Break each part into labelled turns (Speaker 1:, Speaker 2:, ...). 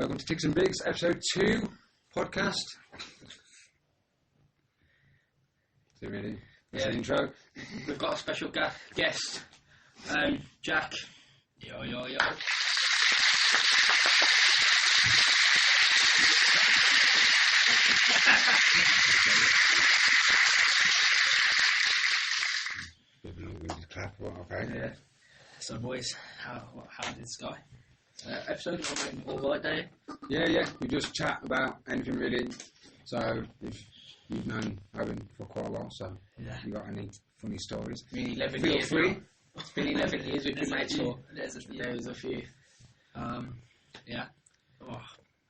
Speaker 1: Welcome to Tics and Bigs, episode 2 podcast. So really, that's the intro.
Speaker 2: We've got a special guest, Jack. Yo.
Speaker 1: Clap, okay.
Speaker 2: Yeah. So boys, how did this go? Episode went all right there.
Speaker 1: Yeah. We just chat about anything really. So if you've known Owen for quite a while, so you got any funny stories?
Speaker 2: I mean, 11
Speaker 1: Feel
Speaker 2: years.
Speaker 1: free.
Speaker 2: It's been 11 years we've been mates for.
Speaker 3: There's a few.
Speaker 2: There's a few. Yeah. Oh,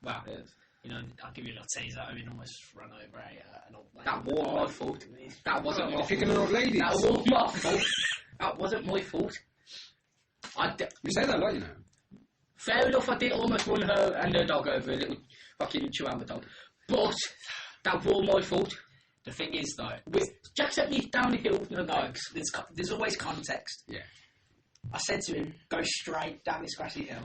Speaker 2: wow.
Speaker 3: Yes.
Speaker 4: You know, I'll give you a little teaser. I mean, almost run over an old lady.
Speaker 2: That wasn't my fault. That wasn't my
Speaker 1: You're
Speaker 2: fault.
Speaker 1: picking an old lady.
Speaker 2: That wasn't my fault. That wasn't my fault.
Speaker 1: You say that a lot, you know.
Speaker 2: Fair enough, I did almost run her and her dog over, a little fucking Chihuahua dog. But that was my fault.
Speaker 4: The thing is, though,
Speaker 2: Jack sent me down the hill.
Speaker 4: there's always context.
Speaker 1: Yeah.
Speaker 4: I said to him, go straight down this grassy hill.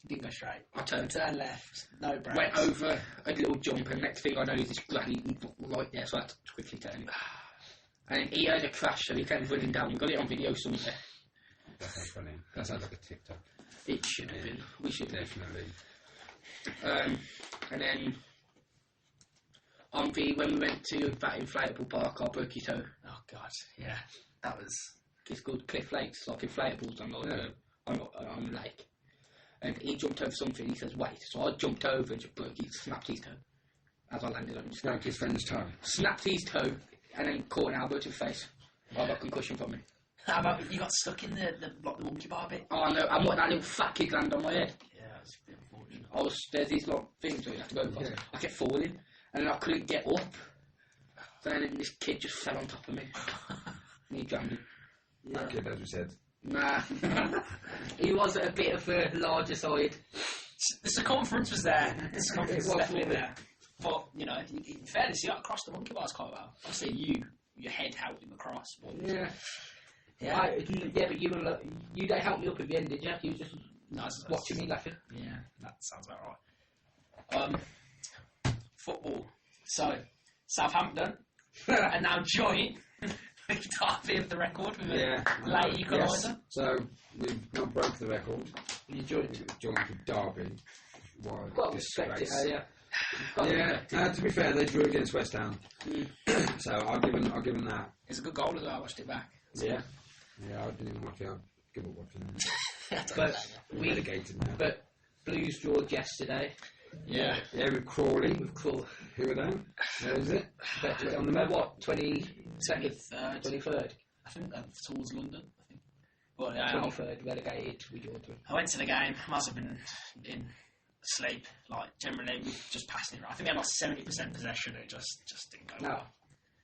Speaker 4: He didn't go straight.
Speaker 2: I turned
Speaker 4: Turn left. No brakes.
Speaker 2: went over a little jump, and next thing I know, there's this bloody light there, so I had to quickly turn it. And he heard a crash, so he came running down. We got it on video somewhere.
Speaker 1: That sounds funny. That sounds like a TikTok.
Speaker 2: It should have been. We should have.
Speaker 1: Definitely.
Speaker 2: And then when we went to that inflatable park, I broke his toe.
Speaker 4: Oh, God. Yeah. That was...
Speaker 2: It's called Cliff Lakes, like inflatables on the lake. And he jumped over something. He says, "Wait!" So I jumped over and just snapped his toe as I landed on him.
Speaker 1: Broke his friend's toe.
Speaker 2: Snapped his toe, and then caught an elbow to the face. I got concussion from it.
Speaker 4: How about you got stuck in the monkey bar bit?
Speaker 2: Oh no! And what that little fat kid landed on my head.
Speaker 4: Yeah, that's a bit unfortunate.
Speaker 2: There's these little things that you have to go across.
Speaker 1: Yeah.
Speaker 2: I kept falling, and then I couldn't get up. So then this kid just fell on top of me. And he drowned me.
Speaker 1: That kid, as we said.
Speaker 2: Nah. He was a bit of a larger side.
Speaker 4: The circumference was there. The circumference
Speaker 2: It
Speaker 4: was
Speaker 2: was
Speaker 4: definitely
Speaker 2: there.
Speaker 4: there. But, you know, in fairness, you got across the monkey bars quite well. Obviously, your head held him across. But
Speaker 2: Yeah.
Speaker 4: yeah.
Speaker 2: But you didn't help me up at the end, did you? You were just
Speaker 4: Nice.
Speaker 2: watching me laughing.
Speaker 4: Yeah, that sounds about right. Football. So, Southampton are now joint the derby of the record with a late equaliser.
Speaker 1: Yes. So we've not broke the record.
Speaker 2: You joined.
Speaker 1: Joined with Derby. What
Speaker 2: Well,
Speaker 1: a
Speaker 2: respect it,
Speaker 1: disgrace.
Speaker 2: yeah.
Speaker 1: To be fair, they drew against West Ham. So I'll give them that.
Speaker 4: It's a good goal as well. I watched it back.
Speaker 2: Yeah.
Speaker 1: Yeah, I didn't even watch it. I'll give up watching it.
Speaker 2: But we
Speaker 1: Relegated now.
Speaker 2: But Blues drew yesterday.
Speaker 4: Yeah.
Speaker 1: Yeah, with Crawley.
Speaker 2: With Crawl.
Speaker 1: Who are they? Where is it?
Speaker 2: On the what? 22nd? 23rd?
Speaker 4: I think towards London. I think. But yeah,
Speaker 2: 23rd, relegated. We drew them.
Speaker 4: I went to the game. Must have been in sleep. Like generally, we just passing it. Right. I think we had like 70% possession. It just didn't go.
Speaker 2: Now,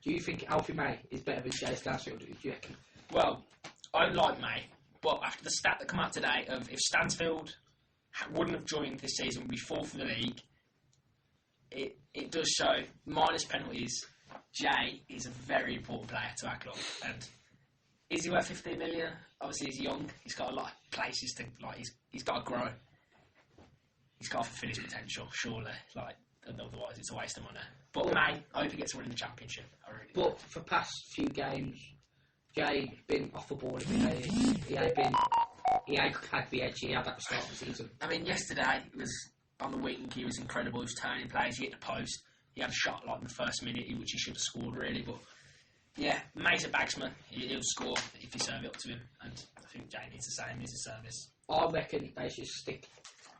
Speaker 2: do you think Alfie May is better than Jay Stansfield? Do you reckon?
Speaker 4: Well, I like May, but after the stat that come out today of if Stansfield wouldn't have joined this season, would be fourth in the league. It does show minus penalties. Jay is a very important player to our club, and is he worth 15 million? Obviously, he's young. He's got a lot of places to like. He's got to grow. He's got to fulfil his potential, surely. Like, otherwise, it's a waste of money. But May, I hope he gets to win the championship. I really do.
Speaker 2: But for past few games, Jay been off the ball. He had the edge he had at the start of the season.
Speaker 4: I mean, yesterday it was on the wing. He was incredible. He was turning plays. He hit the post. He had a shot like in the first minute, which he should have scored really. But yeah, May's a bagsman. He'll score if you serve it up to him. And I think Jay needs the same. Needs a service.
Speaker 2: I reckon they should stick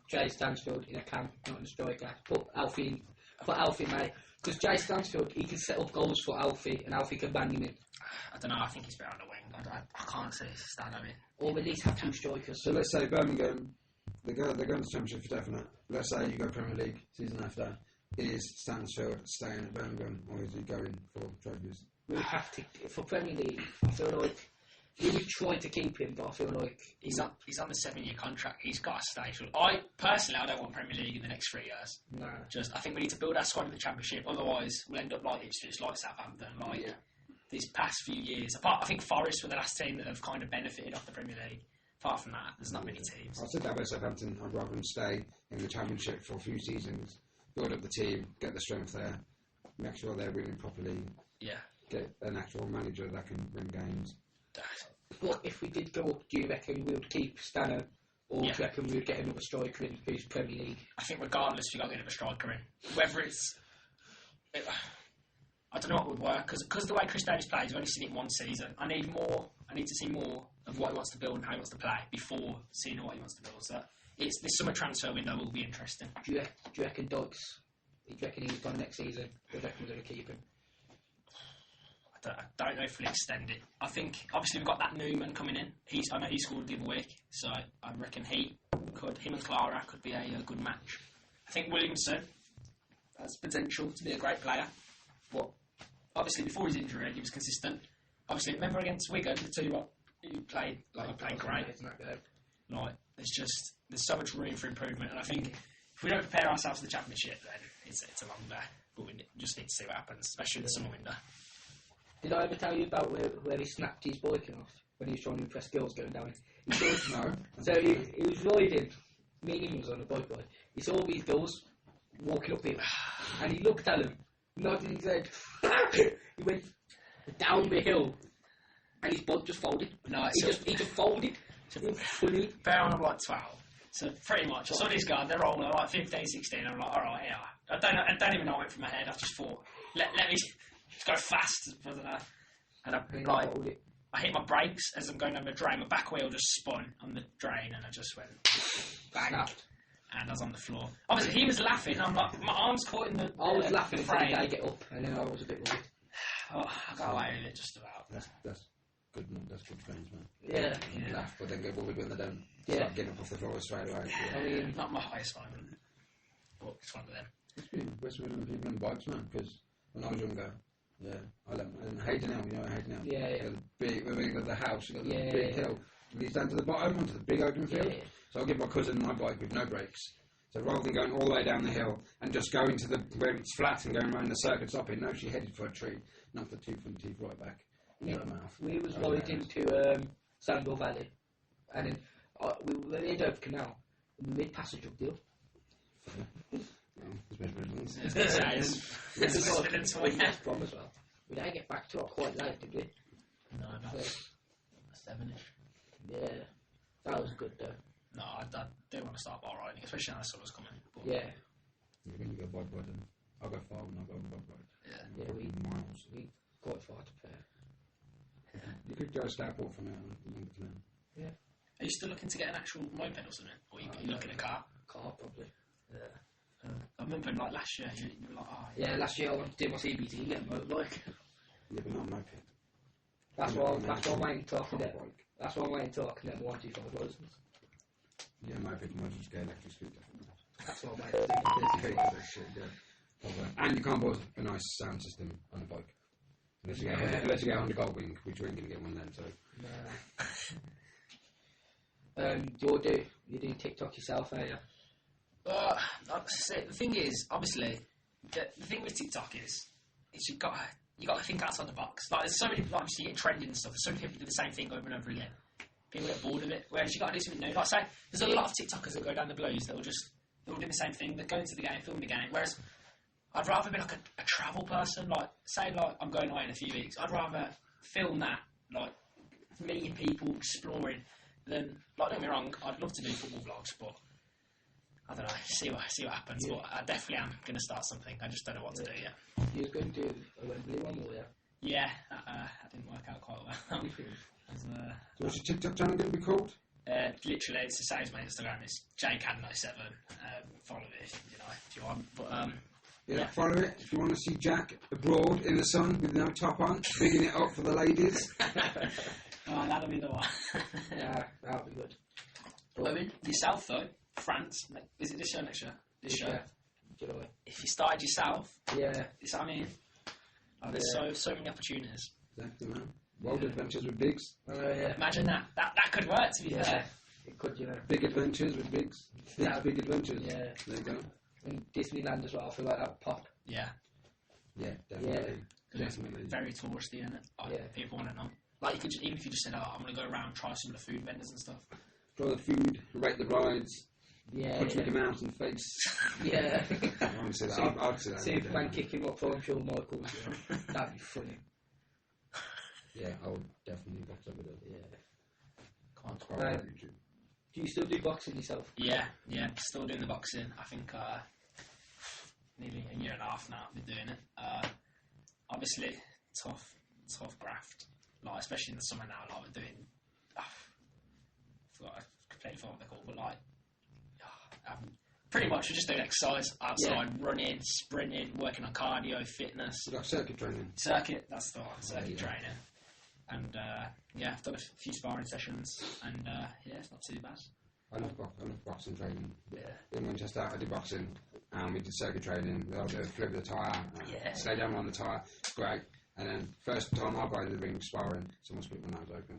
Speaker 2: Jay Stansfield in a camp, not in a striker. Put Alfie May, because Jay Stansfield, he can set up goals for Alfie, and Alfie can bang him in.
Speaker 4: I don't know. I think he's better on the wing. I can't see stand on it.
Speaker 2: Or at least have two strikers.
Speaker 1: So let's say Birmingham, they're going to the Championship for definite. Let's say you go Premier League season after. Is Stansfield staying at Birmingham, or is he going for trophies?
Speaker 2: We have to, for Premier League, I feel like we would try to keep him, but I feel like
Speaker 4: He's on the 7-year contract. He's got to stay. I don't want Premier League in the next 3 years.
Speaker 2: no.
Speaker 4: I think we need to build our squad in the Championship. Otherwise, we'll end up like Ipswich, like Southampton, these past few years. I think Forest were the last team that have kind of benefited off the Premier League. apart from that, there's not many teams.
Speaker 1: I said that about Southampton. I'd rather them stay in the Championship for a few seasons, build up the team, get the strength there, make sure they're winning properly.
Speaker 4: Yeah.
Speaker 1: Get an actual manager that can win games.
Speaker 2: But if we did go up, do you reckon we would keep Stanner, or do you reckon we would get another striker in who's Premier League?
Speaker 4: I think regardless, you got to get a striker in. Whether it's... I don't know what would work, because the way Chris Davies plays, I've only seen it one season. I need to see more of what he wants to build and how he wants to play before seeing what he wants to build. So this summer transfer window will be interesting.
Speaker 2: Do you reckon Dykes? Do you reckon he's gone next season? Do you reckon we're going to keep him?
Speaker 4: I don't know if we'll extend it. I think, obviously, we've got that Newman coming in. I know he scored the other week, so I reckon him and Clara could be a good match. I think Williamson has potential to be a great player, but obviously before his injury he was consistent. Obviously, remember against Wigan, the two he played great. Like, there's so much room for improvement, and I think if we don't prepare ourselves for the Championship, then it's a long day. But we just need to see what happens, especially in the summer window.
Speaker 2: Did I ever tell you about where he snapped his boycott off when he was trying to impress girls going down?
Speaker 1: No.
Speaker 2: So he was riding, me and him was on a bike ride. He saw these girls walking up him, and he looked at them, nodded his head. He went down the hill, and his bike just folded.
Speaker 4: No,
Speaker 2: he just folded. It was funny.
Speaker 4: Fair on, I'm like 12. So pretty much, I saw these guys, they're all like 15, 16. I'm like, alright, yeah. I don't even know what went through my head. I just thought, let me just go fast. I don't know. And I hit my brakes as I'm going down the drain. My back wheel just spun on the drain, and I just went bang. And I was on the floor. Obviously, he was laughing. I'm like, my arms caught in the.
Speaker 2: I was laughing until
Speaker 4: frame.
Speaker 2: I get up, and then I was a bit worried.
Speaker 4: Oh, I got away with it just about.
Speaker 1: That's good. That's good friends, man.
Speaker 2: Yeah.
Speaker 1: You laugh, but then get bullied when they don't.
Speaker 2: Yeah.
Speaker 1: Start getting up off the floor straight away.
Speaker 2: I mean,
Speaker 4: Not my highest moment, but it's one of them.
Speaker 1: It's been West Midland people on bikes, man. Because when I was younger, I love and Haydenell, you know Haydenell.
Speaker 2: Yeah.
Speaker 1: The house, you got the
Speaker 2: Yeah.
Speaker 1: big hill. It leads down to the bottom onto the big open field.
Speaker 2: Yeah.
Speaker 1: So I'll give my cousin my bike with no brakes. So rather than going all the way down the hill and just going to where it's flat and going around the circuit stopping, no, she headed for a tree, knocked the two front teeth right back in her mouth.
Speaker 2: We was riding to Sandal Valley, and then we ended over canal, and we made passage up deal.
Speaker 1: It's West Midlands.
Speaker 2: This is what West Brom as well. We didn't get back to it quite late, did we?
Speaker 4: No, not
Speaker 2: So,
Speaker 4: 7ish.
Speaker 2: yeah, that was good though.
Speaker 4: No, I do want to start bar riding, especially now the summer's coming. But
Speaker 2: Yeah,
Speaker 1: When you go bike riding, I'll go far when I go bike ride.
Speaker 2: yeah, we
Speaker 1: Miles.
Speaker 2: quite far to play.
Speaker 1: You could go Stourport from there.
Speaker 2: Yeah,
Speaker 4: are you still looking to get an actual moped or something? Or are you looking at a car?
Speaker 2: car probably.
Speaker 4: I remember like last year, you were like, oh,
Speaker 2: Yeah, last year I wanted to do my CBT, get a motorbike.
Speaker 1: Yeah, but not a moped.
Speaker 2: That's why I'm waiting till I can get.
Speaker 1: Bike.
Speaker 2: That's why I'm waiting till I can get the 125 license.
Speaker 1: Yeah, moped, you might just get electric scooter.
Speaker 2: That's what I'm waiting
Speaker 1: And you can't put a nice sound system on a bike. Unless you get on the Goldwing, which we ain't going to get one then, so.
Speaker 2: You do TikTok yourself, are you?
Speaker 4: the thing is, obviously, the thing with TikTok is you got to think outside the box. Like, there's so many, like, you get trending and stuff. There's so many people do the same thing over and over again. People get bored of it. Whereas you got to do something new. Like, say, there's a lot of TikTokers that go down the blues that will do the same thing. They go into the game, film the game. Whereas I'd rather be like a travel person. Like, say, like, I'm going away in a few weeks. I'd rather film that, like, meeting people, exploring, than, like, don't get me wrong, I'd love to do football vlogs, but I don't know, see what happens. Yeah. But I definitely am going to start something. I just don't know what to do yet.
Speaker 2: You was going to do a Wembley one, or
Speaker 4: yeah? That didn't work out quite well.
Speaker 1: So what's your TikTok channel going to be called?
Speaker 4: Literally, it's the same as my Instagram. It's JCAD97. Follow it if you want. But
Speaker 1: follow it if you want to see Jack abroad in the sun with no top on, bigging it up for the ladies.
Speaker 4: Oh, that'll be the one.
Speaker 2: Yeah, that'll be good.
Speaker 4: But I mean, yourself though, France. Is it this year, next year? This year.
Speaker 2: July.
Speaker 4: If you started yourself,
Speaker 2: yeah.
Speaker 4: I mean, there's so many opportunities.
Speaker 1: Exactly, man. World Adventures with Biggs.
Speaker 2: Yeah.
Speaker 4: Imagine that could work, to be fair.
Speaker 2: It could, you know.
Speaker 1: Big Adventures with Biggs. Big Adventures.
Speaker 2: Yeah.
Speaker 1: There you go.
Speaker 2: And Disneyland as well, I feel like that would pop.
Speaker 4: Yeah.
Speaker 1: Yeah, definitely.
Speaker 2: Yeah.
Speaker 1: Definitely.
Speaker 4: Very touristy, isn't it? Like, people want to know. Like, you could even if you just said, I'm going to go around and try some of the food vendors and stuff.
Speaker 1: try the food, rate the rides,
Speaker 2: Yeah.
Speaker 1: punch Mickey Mouse in the face.
Speaker 2: Yeah.
Speaker 1: I'd say that. I'd say that.
Speaker 2: Superman kick him up for Shawn Michaels. That'd be funny.
Speaker 1: Yeah, I would definitely box up with it.
Speaker 2: Yeah.
Speaker 1: Can't quite like YouTube.
Speaker 2: Do you still do boxing yourself?
Speaker 4: Yeah, still doing the boxing. I think nearly a year and a half now I've been doing it. Obviously, tough graft. Like, especially in the summer now, like we're doing. I completely forgot what they're called, but like, pretty much we're just doing exercise outside, running, sprinting, working on cardio, fitness.
Speaker 1: Like circuit training.
Speaker 4: That's the one. Circuit training. And I've done a few sparring sessions, and it's not too bad.
Speaker 1: I love boxing training.
Speaker 4: Yeah.
Speaker 1: In Manchester, I did boxing, and we did circuit training. I'll do a flip of the tyre, stay down on the tyre, great. And then first time I got into the ring sparring, someone split my nose open.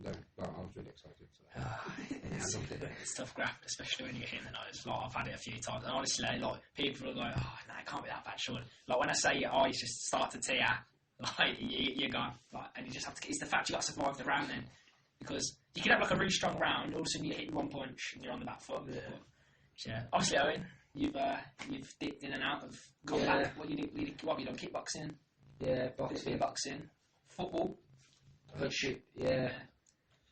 Speaker 1: But I was really excited. So.
Speaker 4: It's tough graft, especially when you get hit in the nose. Like, I've had it a few times, and honestly, like, people are like, "Oh no, it can't be that bad, surely." Like, when I say your eyes just start to tear, like you're gone, like, and you just have to. It's the fact you got to survive the round then, because you can have like a really strong round, all of a sudden you hit one punch and you're on the back foot. Yeah. Obviously, Owen, you've dipped in and out of combat. What have you done? Kickboxing.
Speaker 2: Yeah, boxing.
Speaker 4: Football.
Speaker 2: Shoot. Yeah.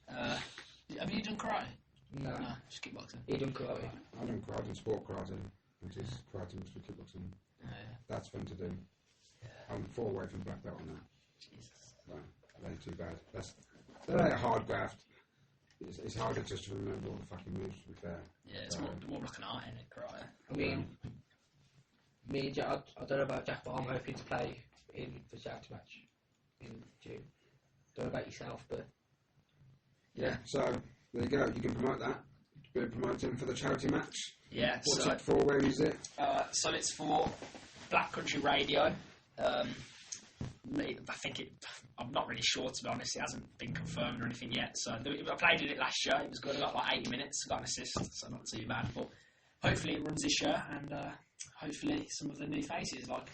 Speaker 4: Have you done karate?
Speaker 2: No,
Speaker 4: just kickboxing.
Speaker 2: You done karate?
Speaker 1: I done karate, sport karate, which is karate mixed with kickboxing. That's fun to do. I'm 4 away from black belt on that.
Speaker 4: Jesus.
Speaker 1: Right, that ain't too bad. That's a hard graft. It's harder just to remember all the fucking moves, to be fair.
Speaker 4: Yeah, it's more like an art in it, karate.
Speaker 2: I mean, me and Jack, I don't know about Jack, but I'm hoping to play in the charity match in June. Don't know about yourself, but...
Speaker 1: Yeah, so there you go. You can promote that. You can promote him for the charity match.
Speaker 4: Yeah.
Speaker 1: What's it for? Where is it?
Speaker 4: So it's for Black Country Radio. I think I'm not really sure, to be honest. It hasn't been confirmed or anything yet. So I played it last year. It was good. I got like 80 minutes. Got an assist, so not too bad. But hopefully it runs this year, and hopefully some of the new faces, like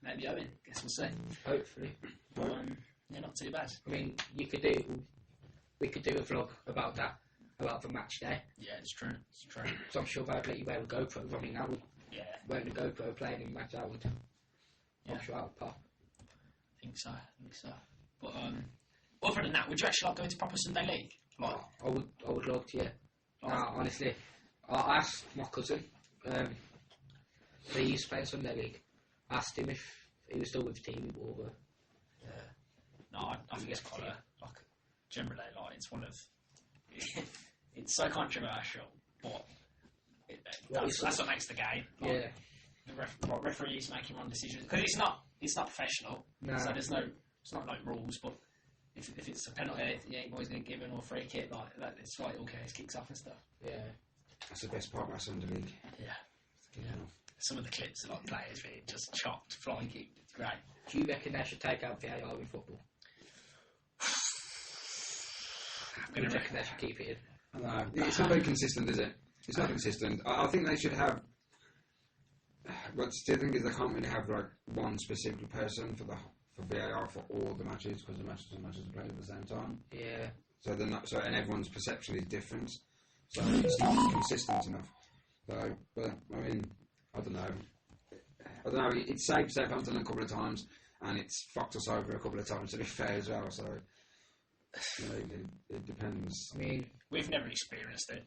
Speaker 4: maybe Owen. Guess we'll see.
Speaker 2: Hopefully.
Speaker 4: But not too bad.
Speaker 2: I mean, we could do a vlog about that, about the match day.
Speaker 4: Yeah, it's true.
Speaker 2: So I'm sure they'd let you wear a GoPro. I mean, I would.
Speaker 4: Yeah.
Speaker 2: Wearing a GoPro playing in the match, I would. I'm sure I would pop.
Speaker 4: I think so. But other than that, would you actually like going to proper Sunday league? Like,
Speaker 2: I would love to. Yeah. Honestly, I asked my cousin. He used to play Sunday league. I asked him if he was still with the team or.
Speaker 4: No, I think it's quite like generally like it's one of it's so controversial, but that's what makes the game. Like, the referees making wrong decisions because it's not professional.
Speaker 2: No.
Speaker 4: So it's not like rules, but if it's a penalty, you ain't always going to give it or a free kick like that. It's right, okay, it kicks off and stuff.
Speaker 2: Yeah,
Speaker 1: that's the best part about Sunday league.
Speaker 4: Yeah. Some of the clips are like players being just chopped, flying kicked. It's great.
Speaker 2: Do you reckon they should take out VAR in football? I reckon they should keep it in.
Speaker 1: It's not very consistent, is it? It's not consistent. I think they should have. But the thing is, they can't really have like one specific person for VAR for all the matches because the matches are played at the same time.
Speaker 2: Yeah.
Speaker 1: So they're not. So and everyone's perception is different. So it's not consistent enough. So, but I mean, I don't know. It's saved Southampton a couple of times, and it's fucked us over a couple of times. To be fair as well, so. It depends.
Speaker 2: I mean,
Speaker 4: we've never experienced it.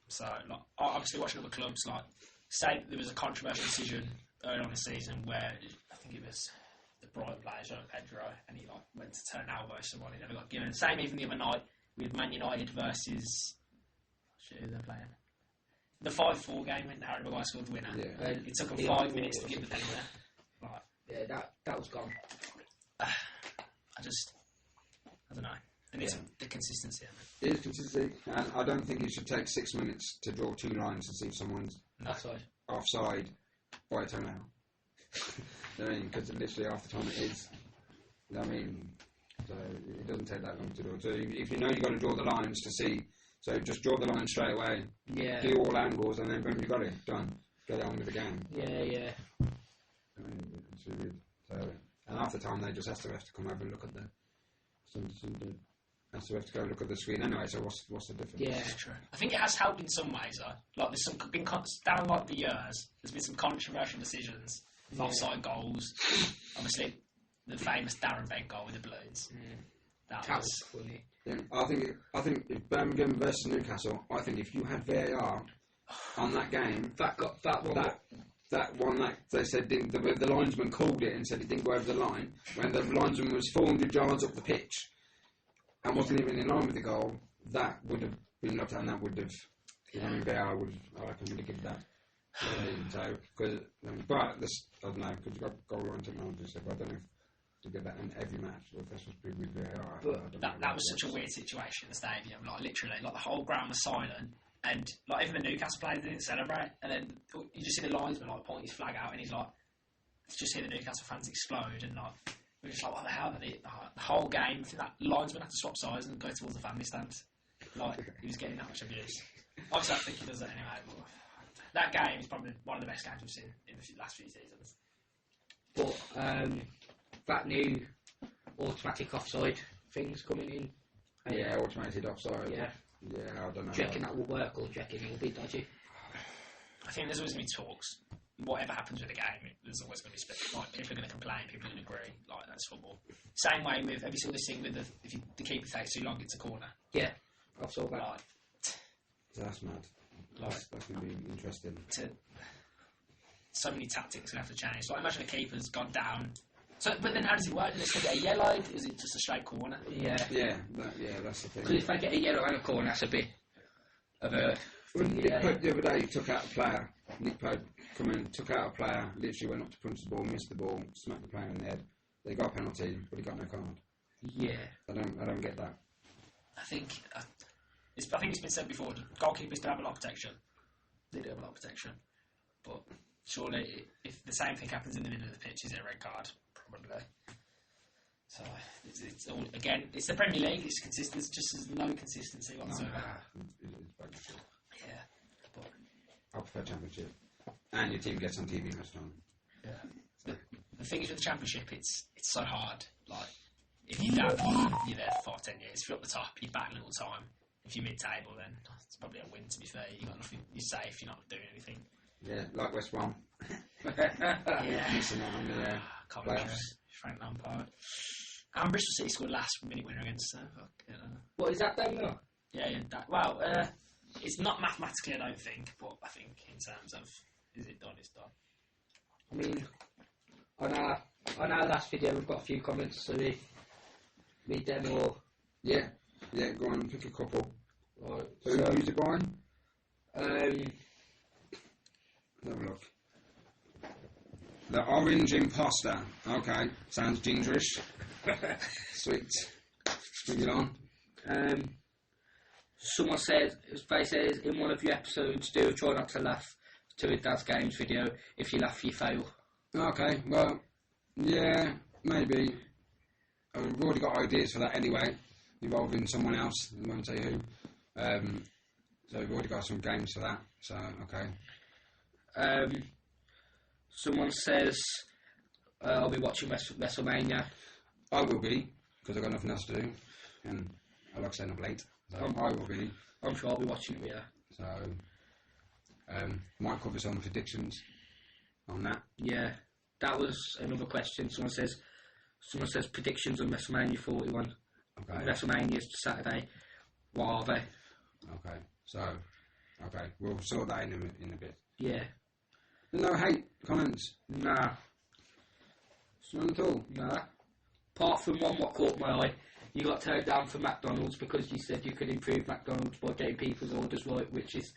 Speaker 4: So, like, obviously, watching other clubs, like, say there was a controversial decision early on the season where I think it was the Brighton player, João Pedro, and he like went to turn elbow someone, he never got given. Same even the other night with Man United versus who they're playing. The 5-4 game when Harry Maguire scored the winner.
Speaker 1: Yeah.
Speaker 4: It took him 5 minutes to give the penalty. Like,
Speaker 2: yeah, that was gone.
Speaker 4: I don't know. And it's the consistency of
Speaker 1: it. It is consistency, and I don't think it should take 6 minutes to draw 2 lines to see if someone's offside by a toenail. I mean, because literally half the time it is. I mean, so it doesn't take that long to draw. So if you know you've got to draw the lines to see, so just draw the line straight away.
Speaker 2: Yeah.
Speaker 1: Do all angles, and then boom, you got it done. Get on with the game.
Speaker 2: Yeah.
Speaker 1: I mean, it's really good. So, and half the time they just have to come over and look at the some so we have to go look at the screen anyway. So what's the difference?
Speaker 2: Yeah,
Speaker 4: True. I think it has helped in some ways though. Like there's been down like the years. There's been some controversial decisions, offside goals. Obviously, the famous Darren Bent goal with the Blues. That was
Speaker 2: funny.
Speaker 1: Yeah, I think if Birmingham versus Newcastle, I think if you had VAR on that game, that one that they said the linesman called it and said it didn't go over the line when the linesman was 400 yards up the pitch and wasn't even in line with the goal, that would have been looked at and that would have. I mean, VAR I reckon would have given that. So, but this, I don't know, because you've got goal line technology, so I don't know if to get that in every match, or if that's what's been with VAR.
Speaker 4: That was such a weird situation in the stadium. Like literally, like the whole ground was silent, and like even the Newcastle players didn't celebrate. And then you just see the linesman like pointing his flag out, and he's like, just hear the Newcastle fans explode, and like we're just like, what the hell? And the whole game, that linesman had to swap sides and go towards the family stands. Like he was getting that much abuse. Obviously, I think he does that anyway. But that game is probably one of the best games we've seen in the last few seasons.
Speaker 2: But that new automatic offside thing's coming in.
Speaker 1: Yeah, automated offside.
Speaker 2: Yeah.
Speaker 1: Yeah, I don't know.
Speaker 2: Do you reckon that will work, or do you reckon it will be dodgy?
Speaker 4: I think there's always going to be talks. Whatever happens with the game, there's always going to be like people are going to complain, people are going to agree. Like that's football. Same way with, have you seen this thing with the keeper takes too long, it's a corner.
Speaker 2: Yeah, I've saw that.
Speaker 4: Like,
Speaker 1: that's mad. That's going to be interesting.
Speaker 4: So many tactics going to have to change. Like imagine the keeper's gone down. So, but then how does it work? Does it get a yellow? Is it just a straight corner?
Speaker 2: Yeah.
Speaker 1: Yeah, that's the thing.
Speaker 2: Because if they get a yellow and a corner, that's a bit of a...
Speaker 1: Nick Pope the other day took out a player. Nick Pope come in, took out a player, literally went up to punch the ball, missed the ball, smacked the player in the head. They got a penalty, but he got no card.
Speaker 2: Yeah.
Speaker 1: I don't get that.
Speaker 4: I think it's been said before, goalkeepers do have a lot of protection. They do have a lot of protection. But surely, if the same thing happens in the middle of the pitch, is it a red card? Probably. So, it's all, again, it's the Premier League, it's consistent, it's just there's no consistency whatsoever. Yeah. But
Speaker 1: I prefer Championship. And your team gets on TV most time.
Speaker 4: Yeah. The thing is with the Championship, it's so hard. Like, if you're down the bottom, you're there for 5-10 years. If you're up the top, you're battling all the time. If you're mid-table, then it's probably a win, to be fair. You've got nothing, you're safe, you're not doing anything.
Speaker 1: Yeah, like West Brom.
Speaker 4: Yeah.
Speaker 1: Missing out on the playoffs.
Speaker 4: Frank Lampard. And Bristol City scored last minute winner against
Speaker 2: What is that then, though?
Speaker 4: Yeah. It's not mathematically, I don't think, but I think in terms of is it done, it's done.
Speaker 2: I mean, on our last video, we've got a few comments, so we read them or...
Speaker 1: Yeah, go on, pick a couple.
Speaker 2: Right,
Speaker 1: Who's it by? Have a look. The Orange Imposter. Okay, sounds gingerish. Sweet. Bring it on.
Speaker 2: Someone says, they says in one of your episodes, do try not to laugh to a Dad's Games video. If you laugh, you fail.
Speaker 1: Okay, well, yeah, maybe. We've already got ideas for that anyway, involving someone else. I won't say who. So we've already got some games for that. So okay.
Speaker 2: Someone says, I'll be watching WrestleMania.
Speaker 1: I will be, because I've got nothing else to do, and I like staying up late. So I will be.
Speaker 2: I'm sure I'll be watching it, yeah.
Speaker 1: So might cover some predictions on that.
Speaker 2: Yeah, that was another question. Someone says predictions on WrestleMania 41.
Speaker 1: Okay.
Speaker 2: WrestleMania is Saturday. What are they?
Speaker 1: Okay. So, okay, we'll sort that in a bit.
Speaker 2: Yeah.
Speaker 1: No hate comments.
Speaker 2: Nah.
Speaker 1: None at all.
Speaker 2: Nah. Apart from one what caught my eye. You got turned down for McDonald's because you said you could improve McDonald's by getting people's orders right, which is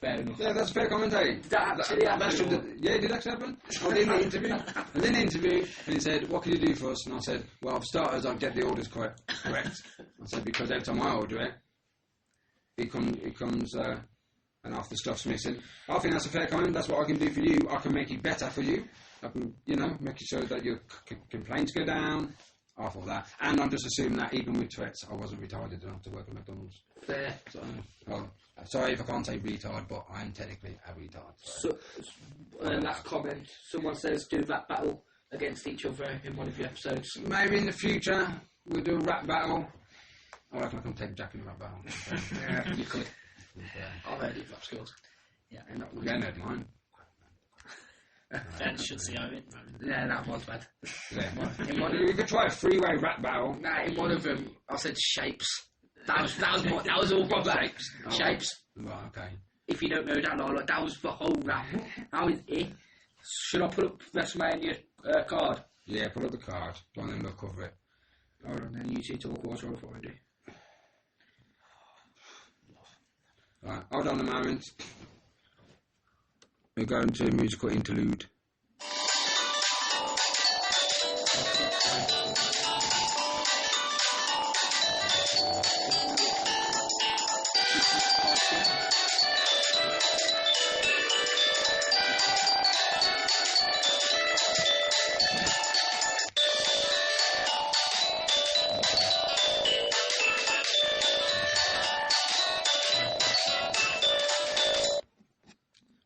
Speaker 2: fair enough.
Speaker 1: Yeah, that's a fair commentary.
Speaker 2: Did that actually happen?
Speaker 1: Yeah, it did actually happen. I was in the interview, and he said, "What can you do for us?" And I said, "Well, for starters, I'll get the orders correct." I said, because every time I order it, it comes and half the stuff's missing. I think that's a fair comment. That's what I can do for you. I can make it better for you. I can, make it so that your complaints go down. I thought that. And I'm just assuming that even with Tourette's, I wasn't retarded enough to work at McDonald's.
Speaker 2: Fair.
Speaker 1: So, sorry if I can't say retard, but I'm technically a retard.
Speaker 2: So, last comment. Someone says do rap battle against each other in one of your episodes.
Speaker 1: Maybe in the future we'll do a rap battle. I reckon I can take Jack in that battle.
Speaker 2: Yeah, you could. I've heard it, skills.
Speaker 4: Yeah.
Speaker 1: Again, heard mine.
Speaker 4: Ben should see Owen.
Speaker 2: Yeah, that was bad.
Speaker 1: Yeah. You could try a three-way rap battle.
Speaker 2: Nah, in one of them, I said shapes. That was all proper shapes.
Speaker 1: Oh.
Speaker 2: Shapes.
Speaker 1: Right, okay.
Speaker 2: If you don't know that, Lola, that was the whole rap. That was it. Should I put up WrestleMania card?
Speaker 1: Yeah, put up the card. Go on, then we'll cover it.
Speaker 2: Hold on, then you two talk what's wrong for me.
Speaker 1: Right, hold on a moment. We're going to a musical interlude.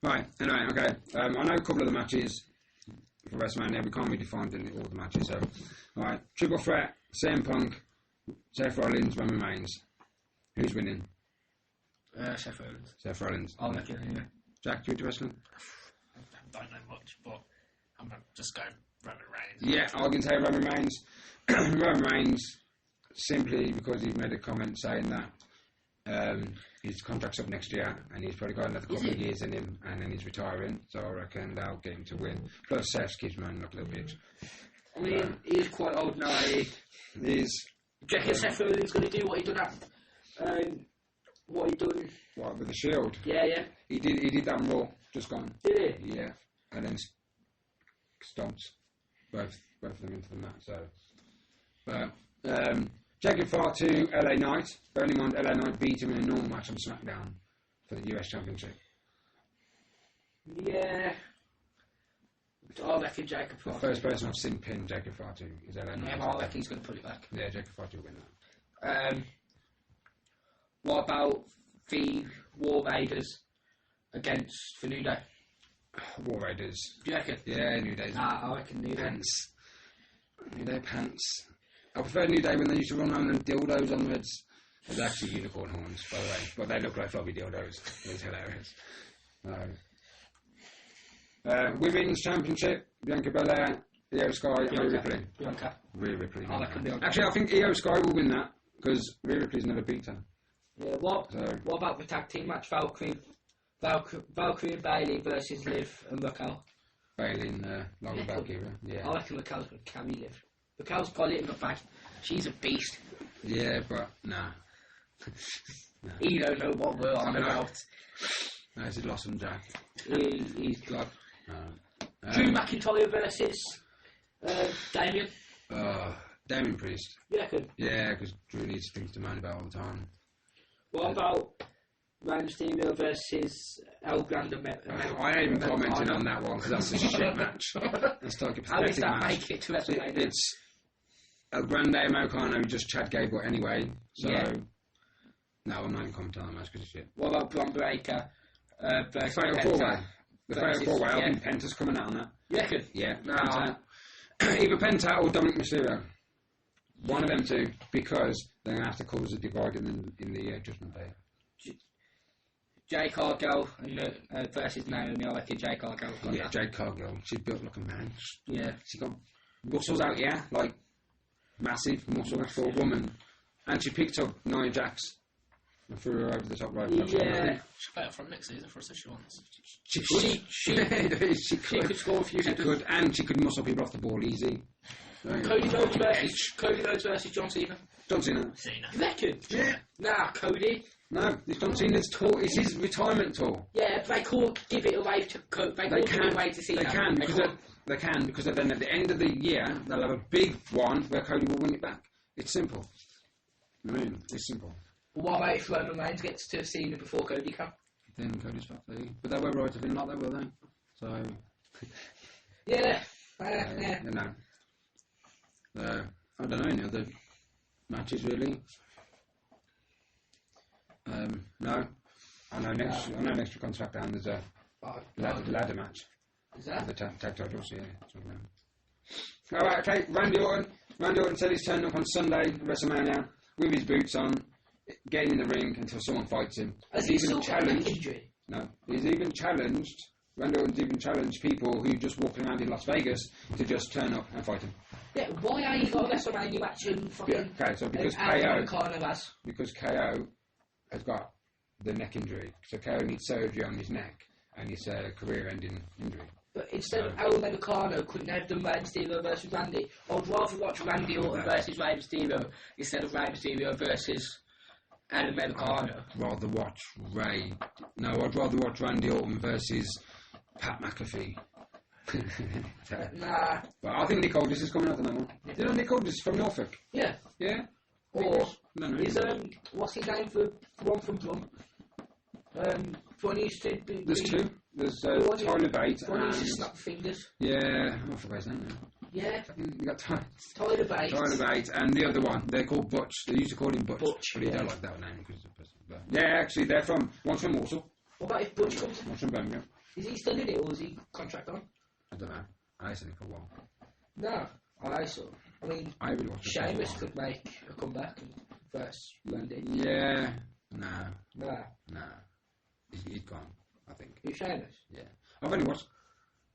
Speaker 1: Right, anyway, okay. I know a couple of the matches for WrestleMania. We can't really find all the matches. So, alright, triple threat, CM Punk, Seth Rollins, Roman Reigns. Who's winning?
Speaker 2: Seth Rollins.
Speaker 1: Seth Rollins.
Speaker 2: I'll make it anyway.
Speaker 1: Jack, do you into wrestling?
Speaker 4: I don't know much, but I'm just going Roman Reigns.
Speaker 1: Yeah, I can say Roman Reigns. Roman Reigns, simply because he made a comment saying that his contract's up next year and he's probably got another couple of years in him and then he's retiring, so I reckon they'll get him to win. Plus Seth keeps man up a little bit.
Speaker 2: I mean, he's quite old now,
Speaker 1: He's...
Speaker 2: Do you reckon Seth Rollins going to do what he done at... what he done...
Speaker 1: What, with the Shield?
Speaker 2: Yeah.
Speaker 1: He did that Raw, just gone.
Speaker 2: Did he?
Speaker 1: Yeah. And then stomped both of them into the mat, so... But, Jacob Fatu, LA Knight. Bear in mind, LA Knight beat him in a normal match on SmackDown for the US Championship.
Speaker 2: Yeah. I reckon Jacob
Speaker 1: The
Speaker 2: Fatu.
Speaker 1: first person I've seen pin Jacob Fatu is LA Knight.
Speaker 2: Yeah, but I reckon he's going to put it back.
Speaker 1: Yeah, Jacob Fatu will win that.
Speaker 2: What about the War Raiders against the New Day?
Speaker 1: War Raiders.
Speaker 2: Do you reckon?
Speaker 1: Yeah, New Day.
Speaker 2: I reckon New Day.
Speaker 1: Pants. New Day pants. I prefer New Day when they used to run around them dildos on the heads. There's actually unicorn horns, by the way, but they look like floppy dildos. It's hilarious. Women's Championship, Bianca Belair, Io Sky, and Rhea Ripley.
Speaker 2: Bianca.
Speaker 1: Rhea Ripley.
Speaker 2: I reckon Bianca.
Speaker 1: Actually, I think Io Sky will win that, because Rhea Ripley's never beat her.
Speaker 2: Yeah, what about the tag team match? Valkyrie and Bailey versus Liv and Raquel.
Speaker 1: Bailey and Laura Valkyria. Yeah.
Speaker 2: I reckon Raquel's going to carry Liv. Raquel's got it in the bag. She's a beast.
Speaker 1: Yeah, but nah.
Speaker 2: He don't know what we're on about.
Speaker 1: No, it's a loss from Jack.
Speaker 2: He's God.
Speaker 1: Drew
Speaker 2: McIntyre versus Damien.
Speaker 1: Damien Priest.
Speaker 2: You reckon?
Speaker 1: Yeah, because Drew needs things to moan about all the time.
Speaker 2: What about Rey Mysterio versus El Grande?
Speaker 1: I ain't even commenting on that one because that's a shit match. That's like a pathetic match.
Speaker 2: Making it to WrestleMania?
Speaker 1: It's El Grande Mocano, just Chad Gable anyway. So no, I'm not even commenting on that match because it's shit.
Speaker 2: What about Braun Breaker versus
Speaker 1: Fatal
Speaker 2: Penta?
Speaker 1: 4-way. The Fatal 4-way. I think Penta's coming out on that.
Speaker 2: You reckon?
Speaker 1: Yeah.
Speaker 2: No.
Speaker 1: Either Penta or Dominic Mysterio. One of them two, because they're going to have to cause a divide in the Judgment Day.
Speaker 2: Jade Cargill versus Naomi. I reckon Jade Cargill.
Speaker 1: Yeah, Jade Cargill. She's built like a man.
Speaker 2: Yeah.
Speaker 1: She got muscles out here, like massive muscles for a woman. And she picked up Nia Jax and threw her over the top rope.
Speaker 2: Yeah.
Speaker 4: She'll play up front next season for us if she wants.
Speaker 1: She could. She
Speaker 2: could score a few.
Speaker 1: She could, and she could muscle people off the ball easy.
Speaker 2: Cody Rhodes versus John Cena.
Speaker 1: John Cena.
Speaker 2: You reckon? Yeah. Nah, Cody.
Speaker 1: No, it's John Cena's tour. It's his retirement tour.
Speaker 2: Yeah, but they can't give it away to Cody. They can't give it away to Cena.
Speaker 1: They can because then at the end of the year they'll have a big one where Cody will win it back. It's simple. I mean, it's simple.
Speaker 2: Well, what about if Roman Reigns gets to Cena before Cody can?
Speaker 1: Then Cody's back there. But they won't right if not, they will they? So.
Speaker 2: Yeah.
Speaker 1: You know. I don't know any other matches really. No. I know next week on SmackDown there's a ladder match.
Speaker 2: Is that?
Speaker 1: The tag titles, yeah. Alright, okay, Randy Orton said he's turning up on Sunday at WrestleMania. with his boots on, getting in the ring until someone fights him.
Speaker 2: Has he still got a neck injury?
Speaker 1: No. He's even challenged, Randy Orton's even challenged people who just walk around in Las Vegas to just turn up and fight him.
Speaker 2: Yeah, why are you got a WrestleMania match and fucking...
Speaker 1: Yeah, okay, so because KO has got the neck injury. So KO needs surgery on his neck, and it's a career-ending injury.
Speaker 2: But instead of Al Medicano couldn't have done Rey Mysterio versus Randy, I would rather watch Randy Orton versus Rey Mysterio instead of Rey Mysterio versus Al Medicano.
Speaker 1: I'd rather watch I'd rather watch Randy Orton versus Pat McAfee.
Speaker 2: Nah.
Speaker 1: But I think Nick Aldis is coming out on that one. Yeah. You know Nick Aldis is from Norfolk?
Speaker 2: Yeah.
Speaker 1: Yeah?
Speaker 2: Or, what's his name for one from Drum? Funny used to be...
Speaker 1: There's two. There's Tyler Bate
Speaker 2: and... Funny used to snap fingers.
Speaker 1: Yeah, I forgot his name now.
Speaker 2: Yeah.
Speaker 1: You got
Speaker 2: Tyler Bate.
Speaker 1: Tyler Bate, and the other one, they're called Butch. They used to call him Butch. But he don't like that name because of the person. But yeah, actually, one's from Warsaw.
Speaker 2: What about if Butch comes in?
Speaker 1: One's from Birmingham.
Speaker 2: Is he still in it, or is he contract on?
Speaker 1: I don't know. I seen it for a while.
Speaker 2: No, I mean,
Speaker 1: I really watched
Speaker 2: Sheamus could make a comeback versus Randy.
Speaker 1: Yeah. Nah.
Speaker 2: Nah.
Speaker 1: He's gone, I think.
Speaker 2: Who's Sheamus?
Speaker 1: Yeah. I've only watched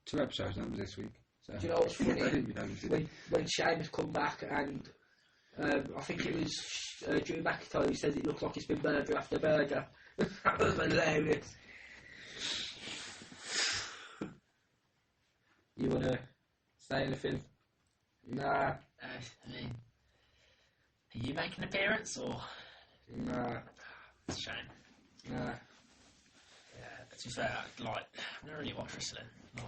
Speaker 1: 2 episodes of this week. So.
Speaker 2: Do you know what's funny? when Sheamus come back and I think it was Drew McIntyre who says it looks like it's been burger after burger. That was hilarious. You want to say anything? Nah.
Speaker 4: I mean, are you making an appearance or?
Speaker 2: Nah.
Speaker 4: It's a shame.
Speaker 2: Nah.
Speaker 4: Yeah, to be fair, like, I've never really watched wrestling. Like,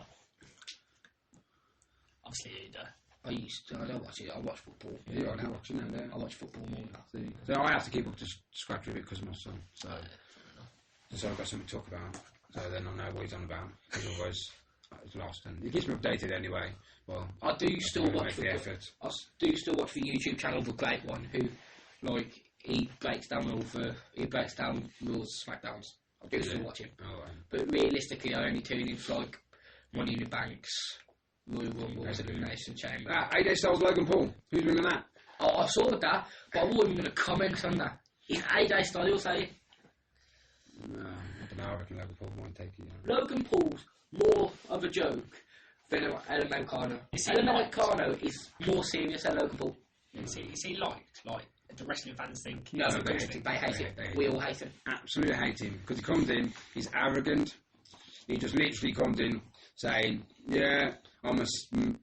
Speaker 4: obviously you do.
Speaker 2: I don't watch it. I watch football.
Speaker 1: Yeah, I do watch it now.
Speaker 2: I watch football more than that.
Speaker 1: So I have to keep up to scratch with it because of my son. So I've got something to talk about. So then I know what he's on about. Because otherwise, it's lost. And it keeps me updated anyway. Well,
Speaker 2: I do still watch
Speaker 1: the effort.
Speaker 2: I do still watch the YouTube channel The Great One, who, like, he breaks down rules SmackDowns. I do still watch him.
Speaker 1: Oh, right.
Speaker 2: But realistically, I only tune in for, like, Money in the Banks, Royal Rumbles, Elimination Chamber.
Speaker 1: AJ Styles, Logan Paul. Who's winning that?
Speaker 2: Oh, I saw that, but I wasn't going to comment on that. Is AJ Styles, say?
Speaker 1: No, I don't know. I reckon Logan Paul won't take it.
Speaker 2: Logan Paul's more of a joke than El Americano. El Americano is more serious than Logan Paul.
Speaker 4: Is he liked? Like, the wrestling fans think?
Speaker 2: No, they hate him. We all hate him.
Speaker 1: Absolutely hate him. Because he comes in, he's arrogant. He just literally comes in saying, yeah, I'm a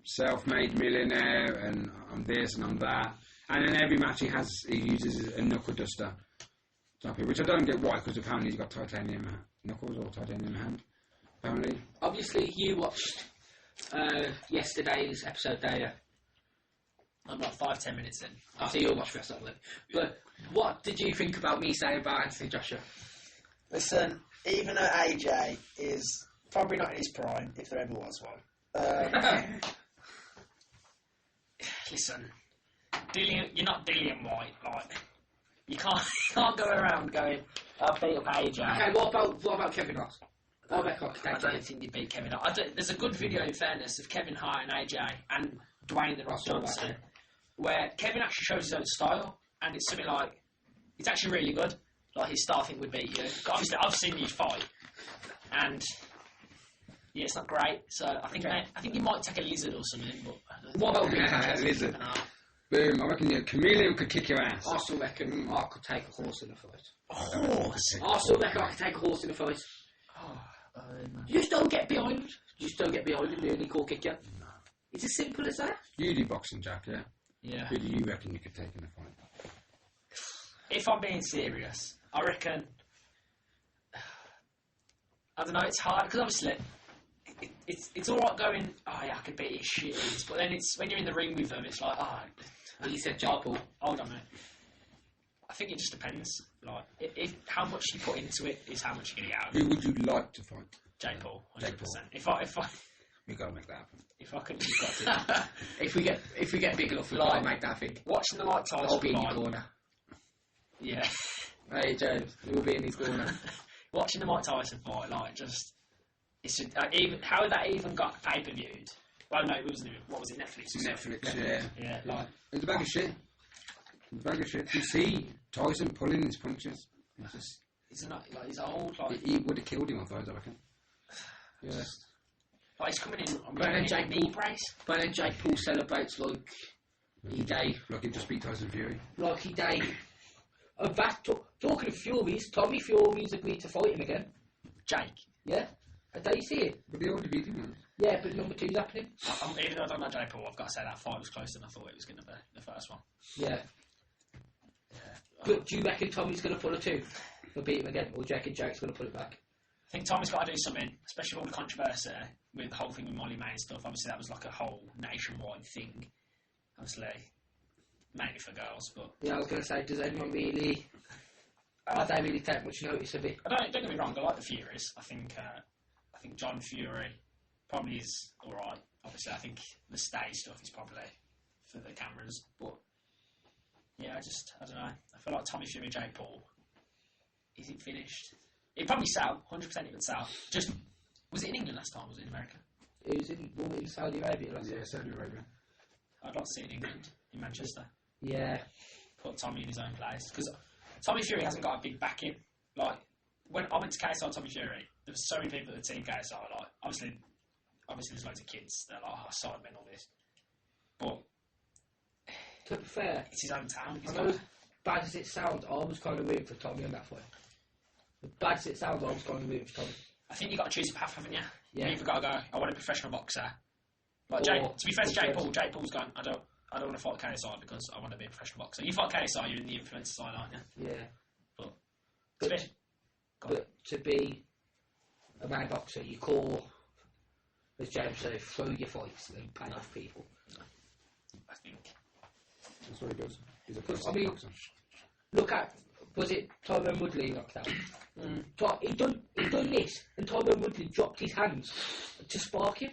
Speaker 1: self-made millionaire and I'm this and I'm that. And in every match he uses a knuckle duster. Which I don't get why, because apparently he's got titanium knuckles or titanium hand. Apparently.
Speaker 2: Obviously, you watched yesterday's episode, there.
Speaker 4: I'm about 5-10 minutes in.
Speaker 2: After you'll watch wrestling then. But what did you think about me saying about Anthony Joshua?
Speaker 3: Listen, even though AJ is probably not in his prime, if there ever was one.
Speaker 4: Listen, you're not Dillian White, like, you can't go around going, I'll beat up AJ.
Speaker 2: Okay, what about Kevin Hart?
Speaker 4: I don't think you beat Kevin Hart. There's a good video, in fairness, of Kevin Hart and AJ and Dwayne The Rock Johnson, where Kevin actually shows his own style, and it's something like, it's actually really good. Like, his style, I think, would beat you. Obviously, I've seen you fight, and yeah, it's not great. So I think you might take a lizard or something. But
Speaker 2: what about
Speaker 1: a lizard? Boom! I reckon a chameleon could kick your ass.
Speaker 2: I still reckon I could take a horse in a fight.
Speaker 4: A horse?
Speaker 2: I still reckon I could take a horse in a fight. You just don't get behind. And nearly call kick you. No. It's as simple as that.
Speaker 1: You do boxing, Jack, yeah?
Speaker 4: Yeah.
Speaker 1: Who do you reckon you could take in a fight?
Speaker 4: If I'm being serious, I reckon... I don't know, it's hard, because obviously it's alright going, oh yeah, I could beat his shit, but then it's when you're in the ring with them, it's like, oh...
Speaker 2: He said Jake Paul.
Speaker 4: Hold on, mate. I think it just depends. Like, if how much you put into it is how much you get out of it.
Speaker 1: Who would you like to fight?
Speaker 4: Jake Paul, 100%.
Speaker 1: Jake Paul.
Speaker 4: If I
Speaker 1: we gotta make that happen.
Speaker 4: If I could, you've got to.
Speaker 2: if we get big enough, we'll like, make that thing.
Speaker 4: Watching the Mike Tyson
Speaker 2: I'll be in your corner.
Speaker 4: Yeah.
Speaker 2: Hey James, we'll be in his corner.
Speaker 4: Watching the Mike Tyson fight, like, just it's just, even how that even got pay-per-viewed. Well, no, it was Netflix?
Speaker 1: Netflix, yeah.
Speaker 4: Yeah, like
Speaker 1: it's a bag of shit. Bag of shit. You see Tyson pulling his punches. It's just,
Speaker 4: he's old. Like
Speaker 1: he would have killed him otherwise, I reckon.
Speaker 2: Yeah.
Speaker 4: Like he's coming in.
Speaker 2: But then Jake Paul celebrates like he died.
Speaker 1: Like he just beat Tyson Fury.
Speaker 2: Like he died. And talking of Furies, Tommy Fury's agreed to fight him again.
Speaker 4: Jake.
Speaker 2: Yeah. Did you see it?
Speaker 1: But they already beat him.
Speaker 2: Yeah, but number 2's happening.
Speaker 4: Even though I don't know Jake Paul, I've got to say that fight was closer than I thought it was going to be, the first one.
Speaker 2: Yeah. But do you reckon Tommy's going to pull a 2 for beat him again? Or do you reckon Jake's going to pull it back?
Speaker 4: I think Tommy's got to do something, especially with all the controversy with the whole thing with Molly May and stuff. Obviously, that was like a whole nationwide thing. Obviously, mainly for girls, but...
Speaker 2: Yeah, I was going to say, does anyone really... they really take much notice of it?
Speaker 4: Don't get me wrong, I like the Furies. I think John Fury probably is alright. Obviously, I think the stage stuff is probably for the cameras, but... Yeah, I don't know. I feel like Tommy Fury, Jake Paul, is it finished? It'd probably sell, 100% it would sell. Just, was it in England last time, or was it in America?
Speaker 2: It was in Saudi Arabia last time.
Speaker 1: Yeah, Saudi Arabia.
Speaker 4: I'd like to see it in England, in Manchester.
Speaker 2: Yeah.
Speaker 4: Put Tommy in his own place. Because Tommy Fury hasn't got a big backing. Like, when I went to KSI Tommy Fury, there were so many people at the team KSI, like, obviously there's loads of kids, they're like, oh, Sidemen, all this. But...
Speaker 2: To be fair,
Speaker 4: it's his own town.
Speaker 2: As bad as it sounds, I was kind of rooting for Tommy on that fight. As bad as it sounds, I was kind of rooting for Tommy.
Speaker 4: I think you've got to choose a path, haven't you?
Speaker 2: Yeah.
Speaker 4: You've either got to go, I want a professional boxer. Like to be fair to Jake Paul's gone, I don't want to fight KSI because I want to be a professional boxer. You fight KSI, you're in the influencer side, aren't you?
Speaker 2: Yeah.
Speaker 4: But
Speaker 2: to be a mad boxer, you call, as James said, throw your fights and pay off people.
Speaker 4: I think.
Speaker 1: That's what he does. He's a boxer.
Speaker 2: Look at, was it Tyrone Woodley knocked out? He done this, and Tyrone Woodley dropped his hands to spark him.